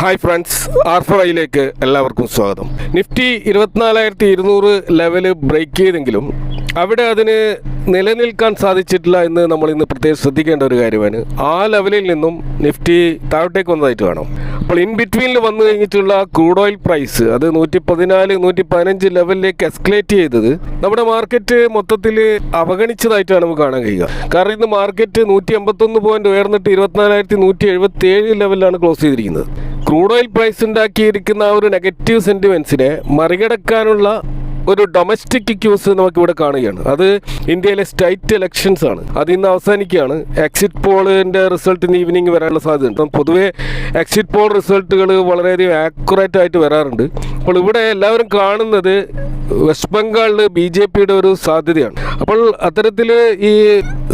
Hi friends, ആർഫോയിലേക്ക് എല്ലാവർക്കും സ്വാഗതം. Nifty 24,200 level break ചെയ്തെങ്കിലും അവിടെ അതിന് നിലനിൽക്കാൻ സാധിച്ചിട്ടില്ല എന്ന് നമ്മൾ ഇന്ന് പ്രത്യേകം ശ്രദ്ധിക്കേണ്ട ഒരു കാര്യമാണ്. ആ ലെവലിൽ നിന്നും നിഫ്റ്റി താഴോട്ടേക്ക് വന്നതായിട്ട് കാണാം. അപ്പോൾ ഇൻ ബിറ്റ്വീനിൽ വന്നു കഴിഞ്ഞിട്ടുള്ള ക്രൂഡ് ഓയിൽ പ്രൈസ് അത് 114-115 ലെവലിലേക്ക് എസ്കലേറ്റ് ചെയ്തത് നമ്മുടെ മാർക്കറ്റ് മൊത്തത്തിൽ അവഗണിച്ചതായിട്ടാണ് നമുക്ക് കാണാൻ കഴിയുക. കാരണം ഇന്ന് മാർക്കറ്റ് 181 പോയിന്റ് ഉയർന്നിട്ട് 24,177 ലെവലിലാണ് ക്ലോസ് ചെയ്തിരിക്കുന്നത്. ക്രൂഡ് ഓയിൽ പ്രൈസ് ഉണ്ടാക്കിയിരിക്കുന്ന ആ ഒരു നെഗറ്റീവ് സെന്റിമെന്റ്സിനെ മറികടക്കാനുള്ള ഒരു ഡൊമസ്റ്റിക് ക്യൂസ് നമുക്കിവിടെ കാണുകയാണ്. അത് ഇന്ത്യയിലെ സ്റ്റേറ്റ് ഇലക്ഷൻസ് ആണ്. അത് ഇന്ന് അവസാനിക്കുകയാണ്. എക്സിറ്റ് പോളിൻ്റെ റിസൾട്ട് ഇന്ന് ഈവനിങ് വരാനുള്ള സാധ്യതയുണ്ട്. പൊതുവേ എക്സിറ്റ് പോൾ റിസൾട്ടുകൾ വളരെയധികം ആക്യുറേറ്റ് ആയിട്ട് വരാറുണ്ട്. അപ്പോൾ ഇവിടെ എല്ലാവരും കാണുന്നത് വെസ്റ്റ് ബംഗാളിൽ BJPയുടെ ഒരു സാധ്യതയാണ്. അപ്പോൾ അത്തരത്തിൽ ഈ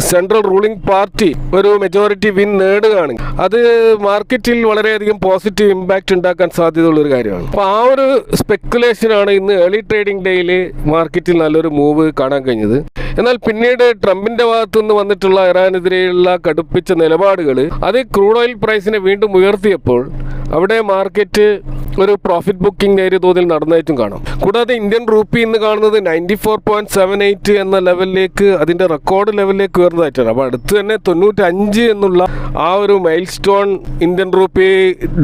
സെൻട്രൽ റൂളിംഗ് പാർട്ടി ഒരു മെജോറിറ്റി വിൻ നേടുകയാണെങ്കിൽ അത് മാർക്കറ്റിൽ വളരെയധികം പോസിറ്റീവ് ഇമ്പാക്റ്റ് ഉണ്ടാക്കാൻ സാധ്യതയുള്ളൊരു കാര്യമാണ്. അപ്പോൾ ആ ഒരു സ്പെക്കുലേഷനാണ് ഇന്ന് ഏർലി ട്രേഡിംഗ് ഡേയിൽ മാർക്കറ്റിൽ നല്ലൊരു മൂവ് കാണാൻ കഴിഞ്ഞത്. എന്നാൽ പിന്നീട് ട്രംപിന്റെ ഭാഗത്തു നിന്ന് വന്നിട്ടുള്ള ഇറാനെതിരെയുള്ള കടുപ്പിച്ച നിലപാടുകൾ അത് ക്രൂഡ് ഓയിൽ പ്രൈസിനെ വീണ്ടും ഉയർത്തിയപ്പോൾ അവിടെ മാർക്കറ്റ് ഒരു പ്രോഫിറ്റ് ബുക്കിംഗ് നേരിയ തോതിൽ നടന്നതായിട്ടും കാണാം. കൂടാതെ ഇന്ത്യൻ റൂപ്പി ഇന്ന് കാണുന്നത് 94.78 എന്ന ലെവലിലേക്ക് അതിൻ്റെ റെക്കോർഡ് ലെവലിലേക്ക് ഉയർന്നതായിട്ടാണ്. അപ്പോൾ അടുത്ത് തന്നെ 95 എന്നുള്ള ആ ഒരു മൈൽ സ്റ്റോൺ ഇന്ത്യൻ റൂപ്പി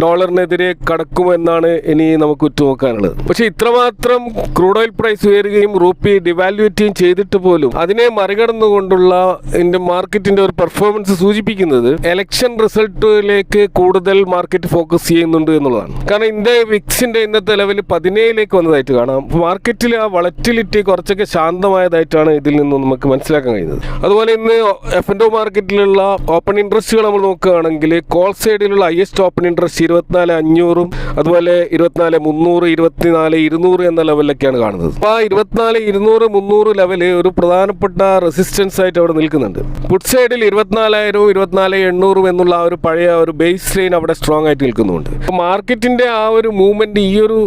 ഡോളറിനെതിരെ കടക്കുമെന്നാണ് ഇനി നമുക്ക് ഉറ്റുനോക്കാനുള്ളത്. പക്ഷേ ഇത്രമാത്രം ക്രൂഡ് ഓയിൽ പ്രൈസ് ഉയരുകയും റൂപ്പി ഡിവാലുവേറ്റുകയും ചെയ്തിട്ട് പോലും അതിനെ മറികടന്നുകൊണ്ടുള്ള ഇന്ത്യൻ മാർക്കറ്റിന്റെ ഒരു പെർഫോമൻസ് സൂചിപ്പിക്കുന്നത് എലക്ഷൻ റിസൾട്ടിലേക്ക് കൂടുതൽ മാർക്കറ്റ് ഫോക്കസ് ചെയ്യുന്നുണ്ട് എന്നുള്ളതാണ്. കാരണം ഇന്ത്യ വിക്സിന്റെ ഇന്നത്തെ ലെവൽ 17ലേക്ക് വന്നതായിട്ട് കാണാം. മാർക്കറ്റിൽ ആ വളറ്റിലിറ്റി കുറച്ചൊക്കെ ശാന്തമായതായിട്ടാണ് ഇതിൽ നിന്ന് നമുക്ക് മനസ്സിലാക്കാൻ കഴിയുന്നത്. അതുപോലെ ഇന്ന് F&O മാർക്കറ്റിലുള്ള ഓപ്പൺ ഇൻട്രസ്റ്റുകൾ നമ്മൾ നോക്കുകയാണെങ്കിൽ കോൾ സൈഡിലുള്ള ഹൈയസ്റ്റ് ഓപ്പൺ ഇൻട്രസ്റ്റ് 24,500 അതുപോലെ 24,300 24,200 എന്ന ലെവലിലൊക്കെയാണ് കാണുന്നത്. അപ്പോൾ ആ 24,200 300 ലെവല് ഒരു പ്രധാനപ്പെട്ട റെസിസ്റ്റൻസ് ആയിട്ട് അവിടെ നിൽക്കുന്നുണ്ട്. പുട്ട് സൈഡിൽ 24,000 24,800 എന്നുള്ള ആ ഒരു പഴയ ഒരു ബേസ് ലൈൻ അവിടെ സ്ട്രോങ് ആയിട്ട് നിൽക്കുന്നുണ്ട്. മാർക്കറ്റിന്റെ ആ ഒരു മൂവ്മെന്റ് ഈ ഒരു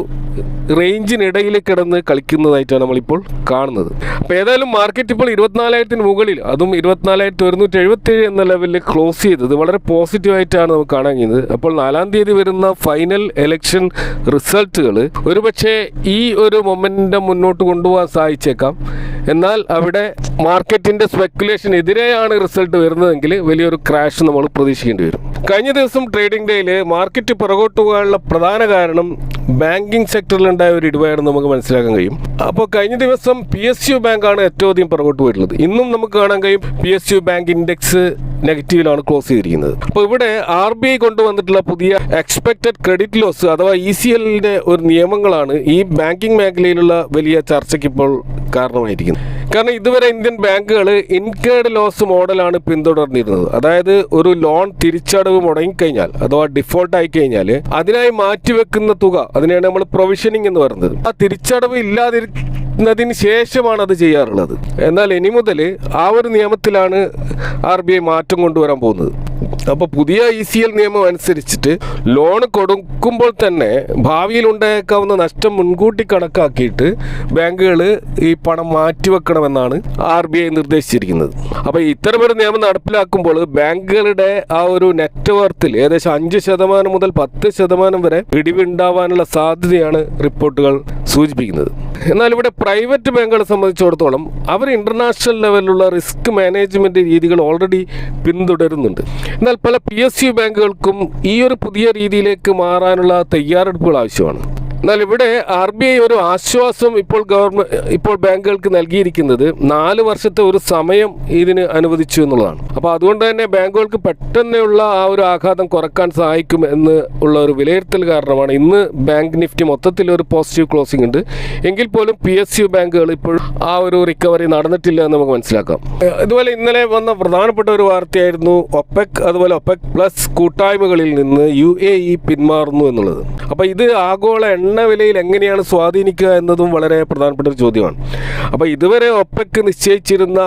റേഞ്ചിനിടയിൽ കിടന്ന് കളിക്കുന്നതായിട്ടാണ് നമ്മളിപ്പോൾ കാണുന്നത്. അപ്പോൾ ഏതായാലും മാർക്കറ്റ് ഇപ്പോൾ 24,000 മുകളിൽ, അതും 24,177 എന്ന ലെവലിൽ ക്ലോസ് ചെയ്തത് വളരെ പോസിറ്റീവായിട്ടാണ് നമുക്ക് കാണാൻ കഴിയുന്നത്. അപ്പോൾ 4-ാം തീയതി വരുന്ന ഫൈനൽ ഇലക്ഷൻ റിസൾട്ടുകൾ ഒരുപക്ഷെ ഈ ഒരു മൊമെന്റം മുന്നോട്ട് കൊണ്ടുപോകാൻ സാധിച്ചേക്കാം. എന്നാൽ അവിടെ മാർക്കറ്റിന്റെ സ്പെക്കുലേഷൻ എതിരെയാണ് റിസൾട്ട് വരുന്നതെങ്കിൽ വലിയൊരു ക്രാഷ് നമ്മൾ പ്രതീക്ഷിക്കേണ്ടി വരും. കഴിഞ്ഞ ദിവസം ട്രേഡിംഗ് ഡേയിൽ മാർക്കറ്റ് പുറകോട്ട് പോകാനുള്ള പ്രധാന കാരണം ബാങ്കിങ് സെക്ടറിലുണ്ടായ ഒരു ഇടിവാണെന്ന് നമുക്ക് മനസ്സിലാക്കാൻ കഴിയും. അപ്പോൾ കഴിഞ്ഞ ദിവസം PSU ബാങ്കാണ് ഏറ്റവും അധികം പുറകോട്ട് പോയിട്ടുള്ളത്. ഇന്നും നമുക്ക് കാണാൻ കഴിയും PSU ബാങ്ക് ഇൻഡെക്സ് നെഗറ്റീവിലാണ് ക്ലോസ് ചെയ്തിരിക്കുന്നത്. അപ്പോൾ ഇവിടെ RBI കൊണ്ടുവന്നിട്ടുള്ള പുതിയ എക്സ്പെക്റ്റഡ് ക്രെഡിറ്റ് ലോസ് അഥവാ ECLന്റെ ഒരു നിയമങ്ങളാണ് ഈ ബാങ്കിങ് മേഖലയിലുള്ള വലിയ ചർച്ചയ്ക്ക് ഇപ്പോൾ കാരണമായിരിക്കുന്നത്. കാരണം ഇതുവരെ ഇന്ത്യൻ ബാങ്കുകൾ ഇൻകേർഡ് ലോസ് മോഡലാണ് പിന്തുടർന്നിരുന്നത്. അതായത് ഒരു ലോൺ തിരിച്ചടവ് മുടങ്ങിക്കഴിഞ്ഞാൽ അഥവാ ഡിഫോൾട്ട് ആയി കഴിഞ്ഞാൽ അതിനായി മാറ്റിവെക്കുന്ന തുക, അതിനെയാണ് നമ്മൾ പ്രൊവിഷനിങ് എന്ന് പറയുന്നത്. ആ തിരിച്ചടവ് ഇല്ലാതിരിക്കുന്നതിന് ശേഷമാണ് അത് ചെയ്യാറുള്ളത്. എന്നാൽ ഇനി മുതൽ ആ ഒരു നിയമത്തിലാണ് RBI മാറ്റം കൊണ്ടുവരാൻ പോകുന്നത്. അപ്പോൾ പുതിയ ECL നിയമം അനുസരിച്ചിട്ട് ലോൺ കൊടുക്കുമ്പോൾ തന്നെ ഭാവിയിൽ ഉണ്ടായേക്കാവുന്ന നഷ്ടം മുൻകൂട്ടി കണക്കാക്കിയിട്ട് ബാങ്കുകൾ ഈ പണം മാറ്റിവെക്കണമെന്നാണ് RBI നിർദ്ദേശിച്ചിരിക്കുന്നത്. അപ്പോൾ ഇത്തരമൊരു നിയമം നടപ്പിലാക്കുമ്പോൾ ബാങ്കുകളുടെ ആ ഒരു നെറ്റ്വർത്തിൽ ഏകദേശം 5% മുതൽ 10% വരെ ഇടിവുണ്ടാവാനുള്ള സാധ്യതയാണ് റിപ്പോർട്ടുകൾ സൂചിപ്പിക്കുന്നത്. എന്നാൽ ഇവിടെ പ്രൈവറ്റ് ബാങ്കുകളെ സംബന്ധിച്ചിടത്തോളം അവർ ഇന്റർനാഷണൽ ലെവലിലുള്ള റിസ്ക് മാനേജ്മെന്റ് രീതികൾ ഓൾറെഡി പിന്തുടരുന്നുണ്ട്. എന്നാൽ പല PSU ബാങ്കുകൾക്കും ഈ ഒരു പുതിയ രീതിയിലേക്ക് മാറാനുള്ള തയ്യാറെടുപ്പുകൾ ആവശ്യമാണ്. എന്നാൽ ഇവിടെ RBI ഒരു ആശ്വാസം ഇപ്പോൾ ബാങ്കുകൾക്ക് നൽകിയിരിക്കുന്നത് 4 വർഷത്തെ ഒരു സമയം ഇതിന് അനുവദിച്ചു എന്നുള്ളതാണ്. അപ്പോൾ അതുകൊണ്ട് തന്നെ ബാങ്കുകൾക്ക് പെട്ടെന്നുള്ള ആ ഒരു ആഘാതം കുറക്കാൻ സഹായിക്കും എന്ന് ഉള്ള ഒരു വിലയിരുത്തൽ കാരണമാണ് ഇന്ന് ബാങ്ക് നിഫ്റ്റി മൊത്തത്തിൽ ഒരു പോസിറ്റീവ് ക്ലോസിംഗ് ഉണ്ട്. എങ്കിൽ പോലും PSU ബാങ്കുകൾ ഇപ്പോൾ ആ ഒരു റിക്കവറി നടന്നിട്ടില്ല എന്ന് നമുക്ക് മനസ്സിലാക്കാം. ഇതുപോലെ ഇന്നലെ വന്ന പ്രധാനപ്പെട്ട ഒരു വാർത്തയായിരുന്നു OPEC അതുപോലെ OPEC പ്ലസ് കൂട്ടായ്മകളിൽ നിന്ന് UAE പിന്മാറുന്നു എന്നുള്ളത്. അപ്പോൾ ഇത് ആഗോള എണ്ണ വിലയിൽ എങ്ങനെയാണ് സ്വാധീനിക്കുക എന്നതും വളരെ പ്രധാനപ്പെട്ട ഒരു ചോദ്യമാണ്. അപ്പോൾ ഇതുവരെ OPEC നിശ്ചയിച്ചിരുന്ന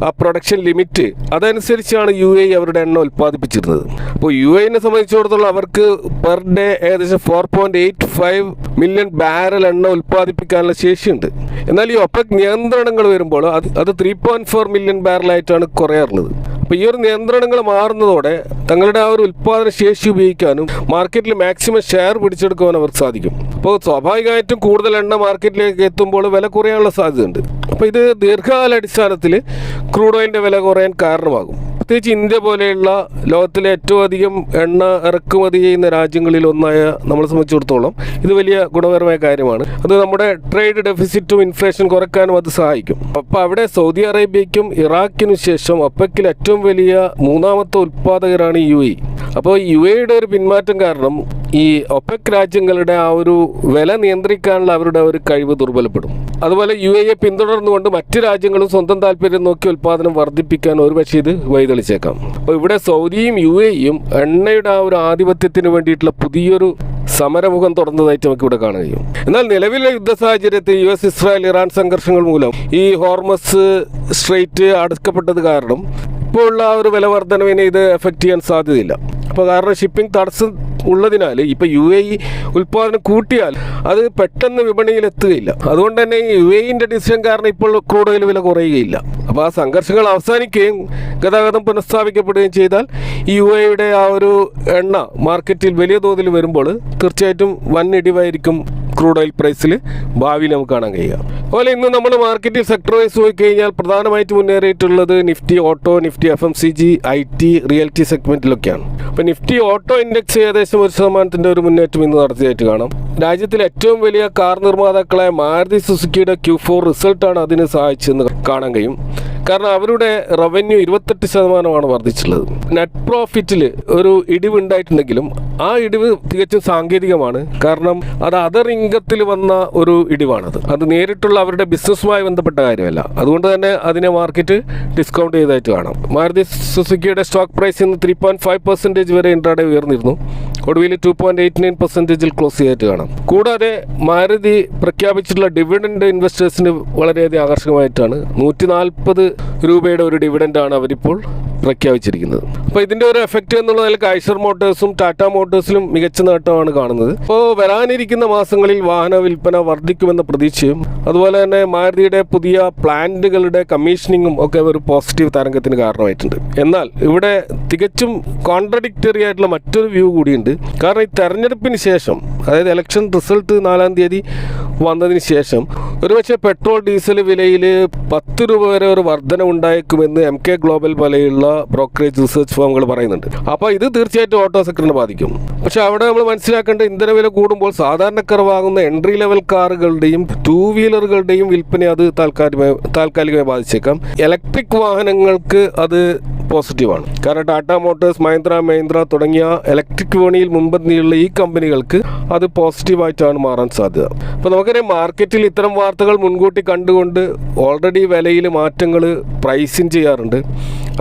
ആ പ്രൊഡക്ഷൻ ലിമിറ്റ് അതനുസരിച്ചാണ് UAE അവരുടെ എണ്ണ ഉൽപ്പാദിപ്പിച്ചിരുന്നത്. അപ്പോൾ UAE സംബന്ധിച്ചിടത്തോളം അവർക്ക് പെർ ഡേ ഏകദേശം 4.85 മില്യൺ ബാരൽ എണ്ണ ഉൽപ്പാദിപ്പിക്കാനുള്ള ശേഷിയുണ്ട്. എന്നാൽ ഈ OPEC നിയന്ത്രണങ്ങൾ വരുമ്പോൾ അത് 3.4 മില്യൺ ബാരലായിട്ടാണ് കുറയാറുള്ളത്. അപ്പോൾ ഈ ഒരു നിയന്ത്രണങ്ങൾ മാറുന്നതോടെ തങ്ങളുടെ ആ ഒരു ഉൽപ്പാദന ശേഷി ഉപയോഗിക്കാനും മാർക്കറ്റിൽ മാക്സിമം ഷെയർ പിടിച്ചെടുക്കുവാൻ അവർക്ക് സാധിക്കും. അപ്പോൾ സ്വാഭാവികമായിട്ടും കൂടുതൽ എണ്ണ മാർക്കറ്റിലേക്ക് എത്തുമ്പോൾ വില കുറയാനുള്ള സാധ്യതയുണ്ട്. അപ്പോൾ ഇത് ദീർഘകാല അടിസ്ഥാനത്തിൽ ക്രൂഡ് ഓയിലിൻ്റെ വില കുറയാൻ കാരണമാകും. പ്രത്യേകിച്ച് ഇന്ത്യ പോലെയുള്ള ലോകത്തിലെ ഏറ്റവും അധികം എണ്ണ ഇറക്കുമതി ചെയ്യുന്ന രാജ്യങ്ങളിൽ ഒന്നായ നമ്മളെ സംബന്ധിച്ചിടത്തോളം ഇത് വലിയ ഗുണകരമായ കാര്യമാണ്. അത് നമ്മുടെ ട്രേഡ് ഡെഫിസിറ്റും ഇൻഫ്ലേഷൻ കുറയ്ക്കാനും അത് സഹായിക്കും. അപ്പോൾ അവിടെ സൗദി അറേബ്യയ്ക്കും ഇറാഖിനും ശേഷം ഒപെക്കിൽ ഏറ്റവും വലിയ മൂന്നാമത്തെ ഉൽപ്പാദകരാണ് UAE. അപ്പോൾ UAEയുടെ ഒരു പിന്മാറ്റം കാരണം ഈ ഒപെക് രാജ്യങ്ങളുടെ ആ ഒരു വില നിയന്ത്രിക്കാനുള്ള അവരുടെ ഒരു കഴിവ് ദുർബലപ്പെടും. അതുപോലെ UAE പിന്തുടർന്നുകൊണ്ട് മറ്റ് രാജ്യങ്ങളും സ്വന്തം താല്പര്യം നോക്കി ഉൽപ്പാദനം വർദ്ധിപ്പിക്കാൻ ഒരുപക്ഷെ ഇത് വഴിതെളിച്ചേക്കാം. അപ്പോൾ ഇവിടെ സൗദിയും UAEയും എണ്ണയുടെ ആ ഒരു ആധിപത്യത്തിന് വേണ്ടിയിട്ടുള്ള പുതിയൊരു സമരമുഖം തുറന്നതായിട്ട് നമുക്ക് ഇവിടെ കാണാൻ കഴിയും. എന്നാൽ നിലവിലെ യുദ്ധ സാഹചര്യത്തിൽ US ഇസ്രായേൽ ഇറാൻ സംഘർഷങ്ങൾ മൂലം ഈ ഹോർമസ് സ്ട്രെയിറ്റ് അടക്കപ്പെട്ടത് കാരണം ഇപ്പോൾ ഉള്ള ആ ഒരു വില വർധനവിനെ ഇത് എഫക്റ്റ് ചെയ്യാൻ സാധ്യതയില്ല. അപ്പോൾ കാരണം ഷിപ്പിംഗ് തടസ്സം ഉള്ളതിനാൽ ഇപ്പോൾ UAE ഉൽപ്പാദനം കൂട്ടിയാൽ അത് പെട്ടെന്ന് വിപണിയിൽ എത്തുകയില്ല. അതുകൊണ്ട് തന്നെ UAEൻ്റെ ഡിസിഷൻ കാരണം ഇപ്പോൾ ക്രൂഡ് ഓയിൽ വില കുറയുകയില്ല. അപ്പോൾ ആ സംഘർഷങ്ങൾ അവസാനിക്കുകയും ഗതാഗതം പുനഃസ്ഥാപിക്കപ്പെടുകയും ചെയ്താൽ UAEയുടെ ആ ഒരു എണ്ണ മാർക്കറ്റിൽ വലിയ തോതിൽ വരുമ്പോൾ തീർച്ചയായിട്ടും വൻ ഇടിവായിരിക്കും ക്രൂഡ് ഓയിൽ പ്രൈസിൽ ഭാവിയിൽ നമുക്ക് കാണാൻ കഴിയുക. അതുപോലെ ഇന്ന് നമ്മൾ മാർക്കറ്റിൽ സെക്ടർ വൈസ് പോയി കഴിഞ്ഞാൽ പ്രധാനമായിട്ട് മുന്നേറിയിട്ടുള്ളത് Nifty auto, Nifty FMCG, IT, realty സെഗ്മെൻറ്റിലൊക്കെയാണ്. അപ്പോൾ നിഫ്റ്റി ഓട്ടോ ഇൻഡെക്സ് ഏകദേശം 1% ഒരു മുന്നേറ്റം ഇന്ന് നടത്തിയായിട്ട് കാണാം. രാജ്യത്തിലെ ഏറ്റവും വലിയ കാർ നിർമ്മാതാക്കളായ മാരുതി സുസുക്കിയുടെ Q4 റിസൾട്ടാണ് അതിന് സഹായിച്ചെന്ന് കാണാൻ കഴിയും. കാരണം അവരുടെ റവന്യൂ 28% വർദ്ധിച്ചിട്ടുള്ളത്. നെറ്റ് പ്രോഫിറ്റിൽ ഒരു ഇടിവ് ഉണ്ടായിട്ടുണ്ടെങ്കിലും ആ ഇടിവ് തികച്ചും സാങ്കേതികമാണ്. കാരണം അത് അതർ ഇൻകത്തിൽ വന്ന ഒരു ഇടിവാണത്. അത് നേരിട്ടുള്ള അവരുടെ ബിസിനസ്സുമായി ബന്ധപ്പെട്ട കാര്യമല്ല. അതുകൊണ്ട് തന്നെ അതിനെ മാർക്കറ്റ് ഡിസ്കൗണ്ട് ചെയ്തതായിട്ട് കാണാം. മാരുതി സുസുക്കിയുടെ സ്റ്റോക്ക് പ്രൈസ് ഇന്ന് 3.5% വരെ ഇൻട്രാഡേ ഉയർന്നിരുന്നു. ഒടുവിൽ 2.89% ക്ലോസ് ചെയ്തിട്ട് കാണാം. കൂടാതെ മാരുതി പ്രഖ്യാപിച്ചിട്ടുള്ള ഡിവിഡൻഡ് ഇൻവെസ്റ്റേഴ്സിന് വളരെയധികം ആകർഷകമായിട്ടാണ് 140 രൂപയുടെ ഒരു ഡിവിഡൻഡാണ് അവരിപ്പോൾ പ്രഖ്യാപിച്ചിരിക്കുന്നത്. അപ്പോൾ ഇതിൻ്റെ ഒരു എഫക്റ്റ് എന്നുള്ള നിലയ്ക്ക് ഐഷർ മോട്ടോഴ്സും ടാറ്റ മോട്ടോഴ്സിലും മികച്ച നേട്ടമാണ് കാണുന്നത്. അപ്പോൾ വരാനിരിക്കുന്ന മാസങ്ങളിൽ വാഹന വിൽപ്പന വർദ്ധിക്കുമെന്ന പ്രതീക്ഷയും അതുപോലെ തന്നെ മാരുതിയുടെ പുതിയ പ്ലാന്റുകളുടെ കമ്മീഷനിങ്ങും ഒക്കെ ഒരു പോസിറ്റീവ് തരംഗത്തിന് കാരണമായിട്ടുണ്ട്. എന്നാൽ ഇവിടെ തികച്ചും കോൺട്രഡിക്ടറി ആയിട്ടുള്ള മറ്റൊരു വ്യൂ കൂടിയുണ്ട്. കാരണം ഈ തെരഞ്ഞെടുപ്പിന് ശേഷം, അതായത് ഇലക്ഷൻ റിസൾട്ട് 4-ാം തീയതി വന്നതിന് ശേഷം ഒരുപക്ഷെ പെട്രോൾ ഡീസൽ വിലയിൽ 10 രൂപ വരെ ഒരു വർധന ഉണ്ടായേക്കുമെന്ന് MK ഗ്ലോബൽ പോലെയുള്ള ബ്രോക്കറേജ് റിസർച്ച് ഫേമുകൾ പറയുന്നുണ്ട്. അപ്പോൾ ഇത് തീർച്ചയായിട്ടും ഓട്ടോ സെക്ടറിനെ ബാധിക്കും. പക്ഷേ അവിടെ നമ്മൾ മനസ്സിലാക്കേണ്ട ഇന്ധന വില കൂടുമ്പോൾ സാധാരണക്കാർ വാങ്ങുന്ന എൻട്രി ലെവൽ കാറുകളുടെയും 2 വീലറുകളുടെയും വിൽപ്പന അത് താൽക്കാലികമായി ബാധിച്ചേക്കാം. ഇലക്ട്രിക് വാഹനങ്ങൾക്ക് അത് പോസിറ്റീവാണ്. കാരണം ടാറ്റ മോട്ടോഴ്സ്, മഹീന്ദ്ര തുടങ്ങിയ ഇലക്ട്രിക് വിപണിയിൽ മുൻപന്തിയുള്ള ഈ കമ്പനികൾക്ക് അത് പോസിറ്റീവായിട്ടാണ് മാറാൻ സാധ്യത. അപ്പോൾ നമുക്കറിയാം മാർക്കറ്റിൽ ഇത്തരം വാർത്തകൾ മുൻകൂട്ടി കണ്ടുകൊണ്ട് ഓൾറെഡി വിലയിൽ മാറ്റങ്ങൾ പ്രൈസിങ് ചെയ്യാറുണ്ട്.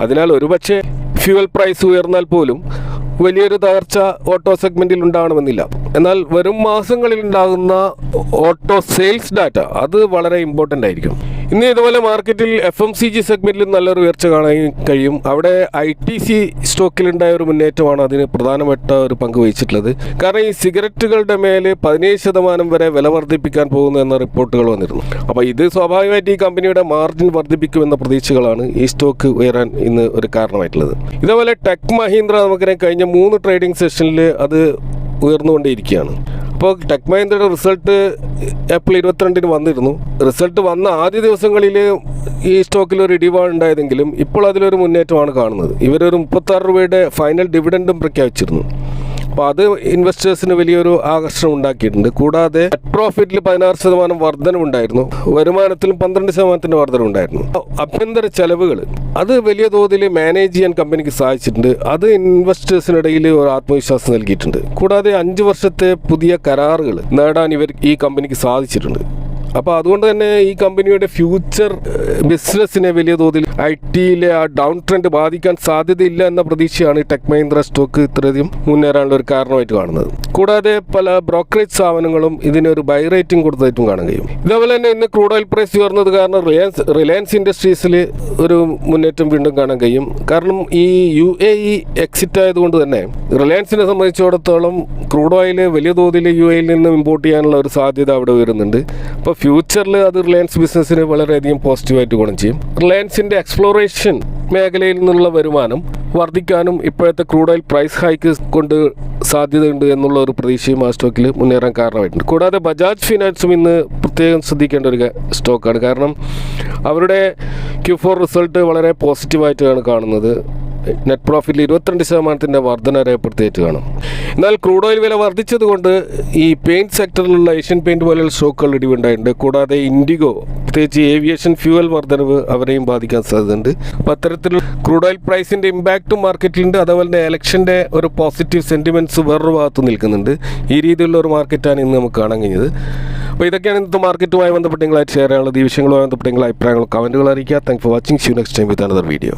അതിനാൽ ഒരുപക്ഷെ ഫ്യൂവൽ പ്രൈസ് ഉയർന്നാൽ പോലും വലിയൊരു തകർച്ച ഓട്ടോ സെഗ്മെൻറ്റിൽ ഉണ്ടാകണമെന്നില്ല. എന്നാൽ വരും മാസങ്ങളിൽ ഉണ്ടാകുന്ന ഓട്ടോ സെയിൽസ് ഡാറ്റ അത് വളരെ ഇമ്പോർട്ടൻ്റ് ആയിരിക്കും. ഇന്ന് ഇതുപോലെ മാർക്കറ്റിൽ FMCG സെഗ്മെൻറ്റിൽ നല്ലൊരു ഉയർച്ച കാണാൻ കഴിയും. അവിടെ ITC സ്റ്റോക്കിലുണ്ടായ ഒരു മുന്നേറ്റമാണ് അതിന് പ്രധാനപ്പെട്ട ഒരു പങ്ക് വഹിച്ചിട്ടുള്ളത്. കാരണം ഈ സിഗരറ്റുകളുടെ മേലെ 17% വരെ വില വർദ്ധിപ്പിക്കാൻ പോകുന്നു എന്ന റിപ്പോർട്ടുകൾ വന്നിരുന്നു. അപ്പോൾ ഇത് സ്വാഭാവികമായിട്ട് ഈ കമ്പനിയുടെ മാർജിൻ വർദ്ധിപ്പിക്കുമെന്ന പ്രതീക്ഷകളാണ് ഈ സ്റ്റോക്ക് ഉയരാൻ ഇന്ന് ഒരു കാരണമായിട്ടുള്ളത്. ഇതേപോലെ ടെക് മഹീന്ദ്ര നമുക്കറിയാം കഴിഞ്ഞ 3 ട്രേഡിംഗ് സെഷനിൽ അത് ഉയർന്നുകൊണ്ടേയിരിക്കുകയാണ്. അപ്പോൾ ടെക് മഹീന്ദ്രയുടെ റിസൾട്ട് ഏപ്രിൽ 22-ന് വന്നിരുന്നു. റിസൾട്ട് വന്ന ആദ്യ ദിവസങ്ങളിൽ ഈ സ്റ്റോക്കിൽ ഒരു ഇടിവാണ് ഉണ്ടായതെങ്കിലും ഇപ്പോൾ അതിലൊരു മുന്നേറ്റമാണ് കാണുന്നത്. ഇവരൊരു 36 രൂപയുടെ ഫൈനൽ ഡിവിഡൻഡും പ്രഖ്യാപിച്ചിരുന്നു. അപ്പോൾ അത് ഇൻവെസ്റ്റേഴ്സിന് വലിയൊരു ആകർഷണം ഉണ്ടാക്കിയിട്ടുണ്ട്. കൂടാതെ നെറ്റ് പ്രോഫിറ്റിൽ 16% വർധനവുണ്ടായിരുന്നു. വരുമാനത്തിലും 12% വർധനവുണ്ടായിരുന്നു. ആഭ്യന്തര ചെലവുകൾ അത് വലിയ തോതിൽ മാനേജ് ചെയ്യാൻ കമ്പനിക്ക് സാധിച്ചിട്ടുണ്ട്. അത് ഇൻവെസ്റ്റേഴ്സിനിടയിൽ ഒരു ആത്മവിശ്വാസം നൽകിയിട്ടുണ്ട്. കൂടാതെ 5 വർഷത്തെ പുതിയ കരാറുകൾ നേടാൻ ഈ കമ്പനിക്ക് സാധിച്ചിട്ടുണ്ട്. അപ്പോൾ അതുകൊണ്ട് തന്നെ ഈ കമ്പനിയുടെ ഫ്യൂച്ചർ ബിസിനസ്സിനെ വലിയ തോതിൽ IT-യിലെ ആ ഡൗൺ ട്രെൻഡ് ബാധിക്കാൻ സാധ്യതയില്ല എന്ന പ്രതീക്ഷയാണ് ടെക് മഹീന്ദ്ര സ്റ്റോക്ക് ഇത്രയധികം മുന്നേറാനുള്ള ഒരു കാരണമായിട്ട് കാണുന്നത്. കൂടാതെ പല ബ്രോക്കറേജ് സ്ഥാപനങ്ങളും ഇതിനൊരു ബൈ റേറ്റിംഗ് കൊടുത്തതായിട്ടും കാണാൻ കഴിയും. ഇതേപോലെ തന്നെ ഇന്ന് ക്രൂഡ് ഓയിൽ പ്രൈസ് ഉയർന്നത് കാരണം റിലയൻസ് ഇൻഡസ്ട്രീസിൽ ഒരു മുന്നേറ്റം വീണ്ടും കാണാൻ കഴിയും. കാരണം ഈ UAE എക്സിറ്റ് ആയതുകൊണ്ട് തന്നെ റിലയൻസിനെ സംബന്ധിച്ചിടത്തോളം ക്രൂഡ് ഓയിൽ വലിയ തോതിൽ UAE-യിൽ നിന്ന് ഇമ്പോർട്ട് ചെയ്യാനുള്ള ഒരു സാധ്യത അവിടെ വരുന്നുണ്ട്. അപ്പോൾ ഫ്യൂച്ചറിൽ അത് റിലയൻസ് ബിസിനസ്സിന് വളരെയധികം പോസിറ്റീവായിട്ട് ഗുണം ചെയ്യും. റിലയൻസിൻ്റെ എക്സ്പ്ലോറേഷൻ മേഖലയിൽ നിന്നുള്ള വരുമാനം വർദ്ധിക്കാനും ഇപ്പോഴത്തെ ക്രൂഡ് ഓയിൽ പ്രൈസ് ഹൈക്ക് കൊണ്ട് സാധ്യതയുണ്ട് എന്നുള്ള ഒരു പ്രതീക്ഷയും ആ സ്റ്റോക്കിൽ മുന്നേറാൻ കാരണമായിട്ടുണ്ട്. കൂടാതെ ബജാജ് ഫിനാൻസും ഇന്ന് പ്രത്യേകം ശ്രദ്ധിക്കേണ്ട ഒരു സ്റ്റോക്കാണ്. കാരണം അവരുടെ Q4 റിസൾട്ട് വളരെ പോസിറ്റീവായിട്ടാണ് കാണുന്നത്. നെറ്റ് പ്രോഫിറ്റിൽ 22% വർധന രേഖപ്പെടുത്തിയിട്ട് കാണും. എന്നാൽ ക്രൂഡ് ഓയിൽ വില വർദ്ധിച്ചതുകൊണ്ട് ഈ പെയിൻറ്റ് സെക്ടറിലുള്ള ഏഷ്യൻ പെയിൻറ്റ് പോലെയുള്ള സ്റ്റോക്കുകൾ ഇടിവുണ്ടായിട്ടുണ്ട്. കൂടാതെ ഇൻഡിഗോ, പ്രത്യേകിച്ച് ഏവിയേഷൻ ഫ്യൂവൽ വർധനവ് അവരെയും ബാധിക്കാൻ സാധ്യതയുണ്ട്. അപ്പോൾ അത്തരത്തിൽ ക്രൂഡ് ഓയിൽ പ്രൈസിൻ്റെ ഇമ്പാക്റ്റും മാർക്കറ്റിലുണ്ട്. അതുപോലെ തന്നെ ഇലക്ഷൻ്റെ ഒരു പോസിറ്റീവ് സെൻറ്റിമെൻറ്റ്സ് വേറൊരു ഭാഗത്ത് നിൽക്കുന്നുണ്ട്. ഈ രീതിയിലുള്ള ഒരു മാർക്കറ്റാണ് ഇന്ന് നമുക്ക് കാണാൻ കഴിഞ്ഞത്. അപ്പോൾ ഇതൊക്കെയാണ് ഇന്നത്തെ മാർക്കറ്റുമായി ബന്ധപ്പെട്ട് നിങ്ങളായിട്ട് ഷെയർ ചെയ്യാനുള്ളത്. ഈ വിഷയങ്ങളുമായി ബന്ധപ്പെട്ട് നിങ്ങളുടെ അഭിപ്രായങ്ങളും കമൻറ്റുകൾ അറിയിക്കുക. Thank for watching. See you next time with another video.